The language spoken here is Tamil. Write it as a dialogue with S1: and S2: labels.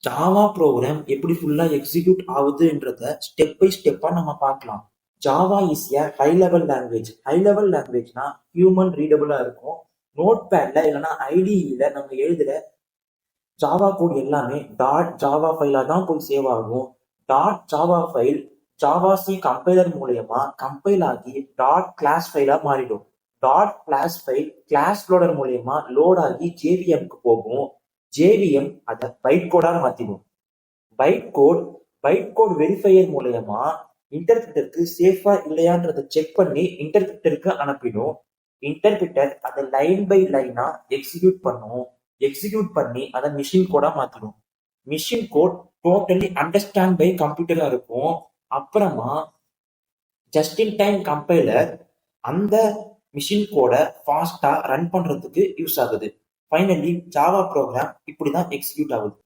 S1: ஜாவா ப்ரோக்ராம் எப்படி ஃபுல்லா எக்ஸிக்யூட் ஆகுதுன்றத ஸ்டெப் பை ஸ்டெப்பா நம்ம பார்க்கலாம். Java is a high level language. High level லாங்குவேஜ்னா ஹியூமன் ரீடபிளா இருக்கும். நோட் பேட்ல இல்லைன்னா ஐடிஇல நம்ம எழுதுற ஜாவா கோட் எல்லாமே டாட் ஜாவா ஃபைலா தான் போய் சேவ் ஆகும். Dot Java file Java C compiler மூலயமா கம்பைல் ஆகி டாட் கிளாஸ் ஃபைலா மாறிடும். Dot class file class loader மூலயமா லோட் ஆகி ஜேவிஎம்க்கு போகும். ஜேவிஎம் அதை பைட் கோடா மாத்திடும். பைட் கோட் வெரிஃபையர் மூலயமா இன்டர்பிரிட்டருக்கு சேஃபா இல்லையான்றதை செக் பண்ணி இன்டர்பிரிட்டருக்கு அனுப்பிடும். இன்டர்பிரிட்டர் அதை லைன் பை லைனா எக்ஸிக்யூட் பண்ணும். எக்ஸிக்யூட் பண்ணி அதை மிஷின் கோடா மாத்திடும். Machine code totally understand by கம்ப்யூட்டரா இருக்கும். அப்புறமா ஜஸ்ட் இன் டைம் கம்பைலர் அந்த மிஷின் கோட ஃபாஸ்டா ரன் பண்றதுக்கு யூஸ் ஆகுது. ஃபைனலி ஜாவா ப்ரோக்ராம் இப்படிதான் எக்ஸிக்யூட் ஆகுது.